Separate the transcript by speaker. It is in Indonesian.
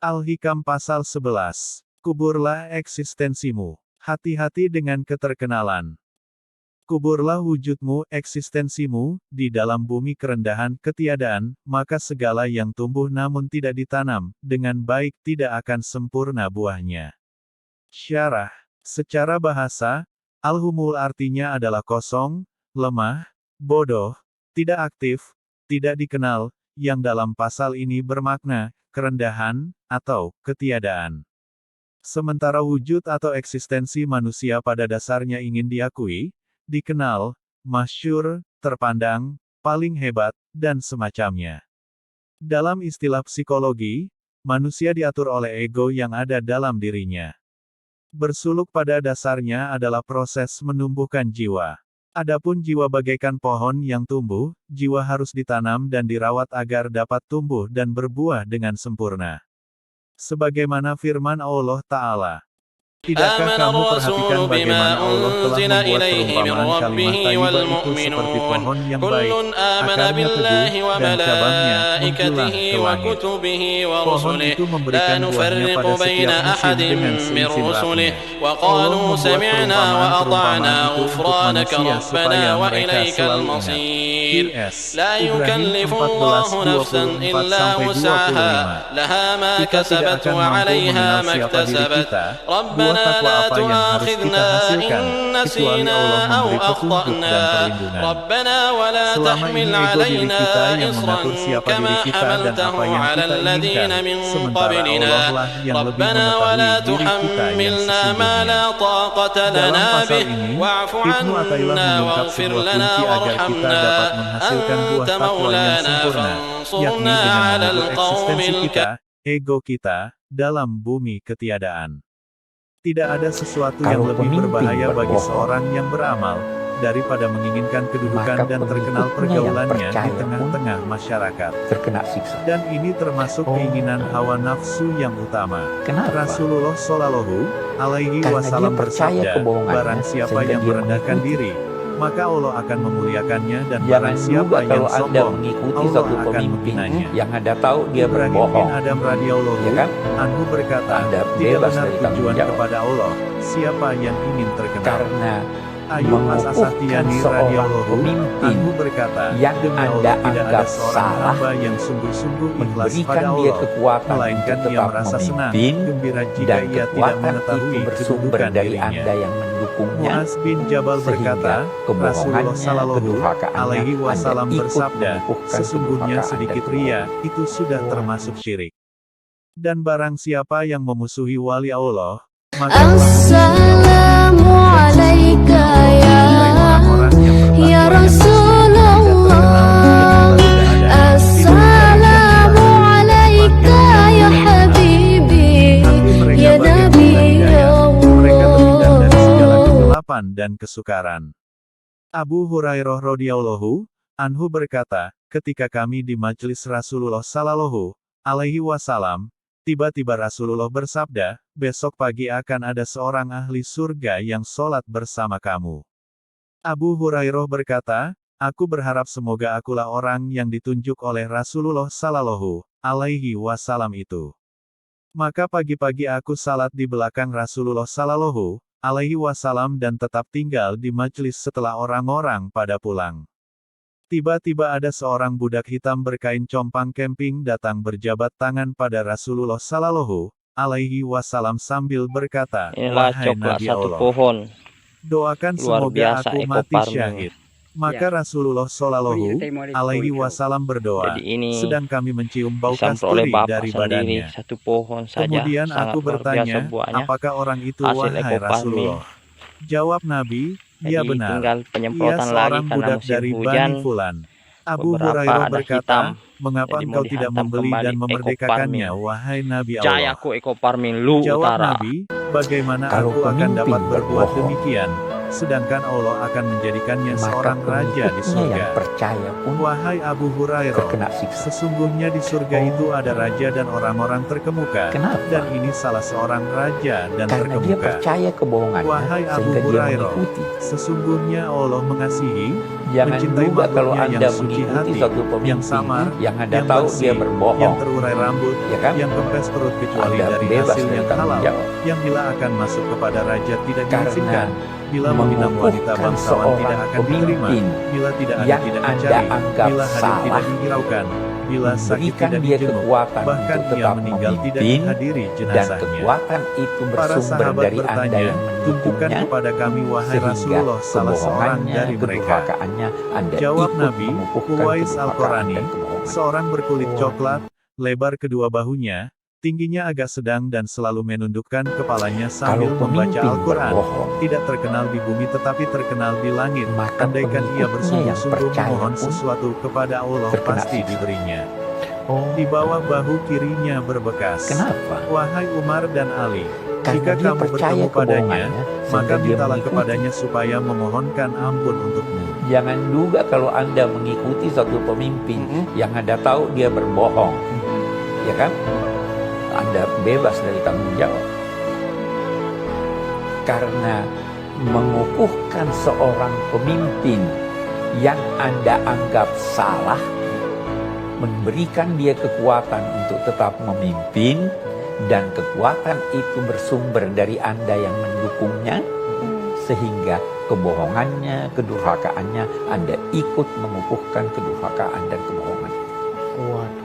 Speaker 1: Al-Hikam pasal 11. Kuburlah eksistensimu. Hati-hati dengan keterkenalan. Kuburlah wujudmu, eksistensimu, di dalam bumi kerendahan ketiadaan, maka segala yang tumbuh namun tidak ditanam, dengan baik tidak akan sempurna buahnya. Syarah. Secara bahasa, al-humul artinya adalah kosong, lemah, bodoh, tidak aktif, tidak dikenal, yang dalam pasal ini bermakna, kerendahan, atau ketiadaan. Sementara wujud atau eksistensi manusia pada dasarnya ingin diakui, dikenal, masyhur, terpandang, paling hebat, dan semacamnya. Dalam istilah psikologi, manusia diatur oleh ego yang ada dalam dirinya. Bersuluk pada dasarnya adalah proses menumbuhkan jiwa. Adapun jiwa bagaikan pohon yang tumbuh, jiwa harus ditanam dan dirawat agar dapat tumbuh dan berbuah dengan sempurna. Sebagaimana firman Allah Ta'ala. Tidakkah kamu perhatikan bagaimana Allah telah membuat perumpamaan kalimat thayyibah itu seperti pohon yang baik, akarnya teguh, dan cabangnya menjulang ke langit. Pohon itu memberikan buahnya pada setiap musim dengan seizin Rabbnya. Allah membuat perumpamaan-perumpamaan itu untuk manusia supaya mereka selalu ingat. PS. Ibrahim 14:24-25. Kita tidak akan mampu mengenal siapa diri kita, takwa apa yang harus kita hasilkan, kecuali Allah memberi petunjuk dan perlindungan. Selama ini ego diri kita yang mengatur siapa diri kita dan apa yang kita inginkan, sementara Allah lah yang lebih mengetahui diri kita yang sesungguhnya. Dalam pasal ini, Ibnu Athaillah mengungkap sebuah kunci agar kita dapat menghasilkan buah takwa yang sempurna, yakni dengan mengubur eksistensi kita, ego kita, dalam bumi ketiadaan. Tidak ada sesuatu yang lebih berbahaya bagi seorang yang beramal, daripada menginginkan kedudukan dan terkenal pergaulannya di tengah-tengah masyarakat.
Speaker 2: Terkena siksa.
Speaker 1: Dan ini termasuk keinginan hawa nafsu yang utama.
Speaker 2: Kenapa?
Speaker 1: Rasulullah Shallallahu Alaihi Wasallam bersabda, barang siapa yang merendahkan diri, maka Allah akan memuliakannya, dan barang siapa yang sombong, Allah akan menghinakannya.
Speaker 2: Yang Anda taau dia
Speaker 1: Ibrahim bin
Speaker 2: berbohong,
Speaker 1: Adam radhiyallahu
Speaker 2: ya kan?
Speaker 1: anhu berkata,
Speaker 2: Anda
Speaker 1: tidak
Speaker 2: bebas
Speaker 1: benar
Speaker 2: dari tanggung
Speaker 1: tujuan
Speaker 2: jawab.
Speaker 1: kepada Allah, siapa yang ingin terkenal.
Speaker 2: Karena
Speaker 1: Ayub
Speaker 2: mengukuhkan
Speaker 1: As-Sastiani
Speaker 2: seorang
Speaker 1: radhiyallahu
Speaker 2: pemimpin
Speaker 1: anhu berkata,
Speaker 2: yang
Speaker 1: demi
Speaker 2: Anda
Speaker 1: Allah tidak ada
Speaker 2: anggap
Speaker 1: seorang
Speaker 2: salah,
Speaker 1: hamba yang sungguh-sungguh ikhlas
Speaker 2: memberikan
Speaker 1: pada
Speaker 2: dia
Speaker 1: Allah,
Speaker 2: kekuatan
Speaker 1: melainkan
Speaker 2: untuk
Speaker 1: ia
Speaker 2: tetap
Speaker 1: merasa senang,
Speaker 2: memimpin,
Speaker 1: gembira jika
Speaker 2: dan
Speaker 1: ia tidak
Speaker 2: kekuatan
Speaker 1: mengetahui
Speaker 2: itu bersumber
Speaker 1: kedudukan
Speaker 2: dari
Speaker 1: dirinya.
Speaker 2: Anda yang mendukungnya.
Speaker 1: Muaz bin Jabal berkata, Rasulullah Shallallahu Alaihi Wasallam bersabda, sesungguhnya sedikit ria, itu sudah termasuk syirik. Dan barang siapa yang memusuhi wali Allah, maka
Speaker 3: Assalamu alayka ya Rasulullah. Assalamu alayka ya Habibi ya Nabi
Speaker 1: mereka terhindar dari segala
Speaker 3: Allah.
Speaker 1: kegelapan dan kesukaran. Abu Hurairah radhiyallahu anhu berkata, ketika kami di majelis Rasulullah Shallallahu Alaihi Wasallam, tiba-tiba Rasulullah bersabda, besok pagi akan ada seorang ahli surga yang sholat bersama kamu. Abu Hurairah berkata, aku berharap semoga akulah orang yang ditunjuk oleh Rasulullah Shallallahu Alaihi Wasallam itu. Maka pagi-pagi aku salat di belakang Rasulullah Shallallahu Alaihi Wasallam dan tetap tinggal di majelis setelah orang-orang pada pulang. Tiba-tiba ada seorang budak hitam berkain compang camping datang berjabat tangan pada Rasulullah Shallallahu Alaihi Wasallam sambil berkata,
Speaker 4: Inilah
Speaker 1: wahai
Speaker 4: coklat
Speaker 1: Nabi
Speaker 4: satu
Speaker 1: Allah,
Speaker 4: pohon.
Speaker 1: doakan
Speaker 4: Luar
Speaker 1: semoga
Speaker 4: biasa
Speaker 1: aku
Speaker 4: Eko
Speaker 1: mati
Speaker 4: Parmi.
Speaker 1: syahid. Maka Rasulullah Shallallahu Alaihi Wasallam berdoa,
Speaker 4: Jadi ini
Speaker 1: sedang kami mencium bau
Speaker 4: disamper oleh
Speaker 1: kasturi
Speaker 4: bapak
Speaker 1: dari
Speaker 4: sendiri,
Speaker 1: badannya.
Speaker 4: satu pohon saja.
Speaker 1: Kemudian
Speaker 4: Sangat
Speaker 1: aku
Speaker 4: luar biasa
Speaker 1: bertanya,
Speaker 4: buahnya.
Speaker 1: apakah orang itu
Speaker 4: Hasil
Speaker 1: wahai
Speaker 4: Eko Parmi.
Speaker 1: Rasulullah? Jawab Nabi, ya
Speaker 4: Jadi
Speaker 1: benar.
Speaker 4: tinggal
Speaker 1: Ia
Speaker 4: penyemprotan lagi
Speaker 1: seorang
Speaker 4: karena
Speaker 1: budak
Speaker 4: musim
Speaker 1: dari
Speaker 4: hujan.
Speaker 1: Bani Fulan. Abu
Speaker 4: Beberapa
Speaker 1: Hurairah
Speaker 4: ada
Speaker 1: berkata,
Speaker 4: hitam.
Speaker 1: mengapa
Speaker 4: Jadi
Speaker 1: engkau
Speaker 4: mau
Speaker 1: tidak
Speaker 4: dihantam
Speaker 1: membeli
Speaker 4: kembali
Speaker 1: dan
Speaker 4: Eko
Speaker 1: memerdekakannya,
Speaker 4: Parmi.
Speaker 1: wahai Nabi Allah?
Speaker 4: Jayaku Eko Parmi Lu
Speaker 1: Jawab
Speaker 4: Utara.
Speaker 1: Nabi, bagaimana
Speaker 2: Kalau
Speaker 1: aku akan dapat
Speaker 2: pemimpin
Speaker 1: berbuat
Speaker 2: berbohong,
Speaker 1: demikian, sedangkan Allah akan menjadikannya
Speaker 2: maka
Speaker 1: seorang raja di
Speaker 2: pengikutnya
Speaker 1: surga.
Speaker 2: yang percaya pun
Speaker 1: Wahai Abu Hurairah,
Speaker 2: terkena siksa.
Speaker 1: sesungguhnya di surga itu ada raja dan orang-orang terkemuka,
Speaker 2: Kenapa?
Speaker 1: dan ini salah seorang raja dan
Speaker 2: Karena dia
Speaker 1: terkemuka.
Speaker 2: percaya kebohongannya,
Speaker 1: Wahai Abu
Speaker 2: sehingga dia
Speaker 1: Hurairah,
Speaker 2: mengikuti.
Speaker 1: sesungguhnya Allah mengasihi
Speaker 2: Jangan
Speaker 1: mencintai
Speaker 2: juga kalau
Speaker 1: makhluknya
Speaker 2: Anda
Speaker 1: yang suci
Speaker 2: mengikuti
Speaker 1: hati,
Speaker 2: satu
Speaker 1: yang
Speaker 2: pemimpin
Speaker 1: samar,
Speaker 2: yang Anda
Speaker 1: yang
Speaker 2: tahu
Speaker 1: bersih,
Speaker 2: dia berbohong,
Speaker 1: yang terurai rambut,
Speaker 2: ya kan?
Speaker 1: yang kempes perut kecuali
Speaker 2: Anda
Speaker 1: dari
Speaker 2: bebas
Speaker 1: hasil
Speaker 2: dari
Speaker 1: yang
Speaker 2: tanggung
Speaker 1: halal,
Speaker 2: jawab.
Speaker 1: yang bila akan masuk kepada raja tidak
Speaker 2: Karena
Speaker 1: diizinkan, bila meminang wanita
Speaker 2: mengukuhkan
Speaker 1: bangsawan tidak
Speaker 2: seorang
Speaker 1: akan diterima,
Speaker 2: pemimpin
Speaker 1: bila tidak ada
Speaker 2: yang
Speaker 1: tidak
Speaker 2: Anda
Speaker 1: dicari,
Speaker 2: anggap
Speaker 1: bila hadir
Speaker 2: salah,
Speaker 1: tidak dihiraukan, bila sakit
Speaker 2: memberikan
Speaker 1: tidak
Speaker 2: dia
Speaker 1: dijenguk,
Speaker 2: kekuatan
Speaker 1: bahkan
Speaker 2: untuk
Speaker 1: ia
Speaker 2: tetap
Speaker 1: meninggal tidak
Speaker 2: memimpin,
Speaker 1: dihadiri
Speaker 2: dan
Speaker 1: jenazahnya.
Speaker 2: kekuatan itu
Speaker 1: Para
Speaker 2: bersumber
Speaker 1: sahabat
Speaker 2: dari Anda
Speaker 1: bertanya,
Speaker 2: yang
Speaker 1: tunjukkan
Speaker 2: mendukungnya,
Speaker 1: kepada kami wahai
Speaker 2: sehingga
Speaker 1: Rasulullah salah seorang
Speaker 2: kebohongannya,
Speaker 1: dari mereka.
Speaker 2: kedurhakaannya Anda
Speaker 1: Jawab
Speaker 2: ikut
Speaker 1: Nabi,
Speaker 2: mengukuhkan
Speaker 1: Uwais
Speaker 2: kedurhakaan
Speaker 1: Al-Qarani,
Speaker 2: dan kebohongan.
Speaker 1: seorang berkulit
Speaker 2: Wah.
Speaker 1: coklat, lebar kedua bahunya, tingginya agak sedang dan selalu menundukkan kepalanya sambil
Speaker 2: Kalau
Speaker 1: membaca
Speaker 2: pemimpin
Speaker 1: Al-Quran.
Speaker 2: berbohong,
Speaker 1: Tidak terkenal di bumi tetapi terkenal di langit.
Speaker 2: maka
Speaker 1: Andaikan ia
Speaker 2: pengikutnya yang
Speaker 1: bersungguh-sungguh
Speaker 2: percaya
Speaker 1: memohon
Speaker 2: pun
Speaker 1: sesuatu kepada Allah
Speaker 2: terkena
Speaker 1: pasti
Speaker 2: siksa.
Speaker 1: diberinya.
Speaker 2: Oh,
Speaker 1: Di bawah bahu kirinya berbekas.
Speaker 2: kenapa?
Speaker 1: Wahai Umar dan Ali,
Speaker 2: Karena
Speaker 1: jika
Speaker 2: dia
Speaker 1: kamu
Speaker 2: percaya
Speaker 1: bertemu padanya,
Speaker 2: kebohongannya,
Speaker 1: maka
Speaker 2: sehingga dia
Speaker 1: mintalah
Speaker 2: mengikuti.
Speaker 1: kepadanya supaya memohonkan ampun untukmu.
Speaker 2: Jangan juga kalau Anda mengikuti satu pemimpin yang Anda tahu dia berbohong, ya kan? Anda bebas dari tanggung jawab. Karena mengukuhkan seorang pemimpin yang Anda anggap salah, memberikan dia kekuatan untuk tetap memimpin, dan kekuatan itu bersumber dari Anda yang mendukungnya, sehingga kebohongannya, kedurhakaannya, Anda ikut mengukuhkan kedurhakaan dan kebohongan.
Speaker 5: Waduh.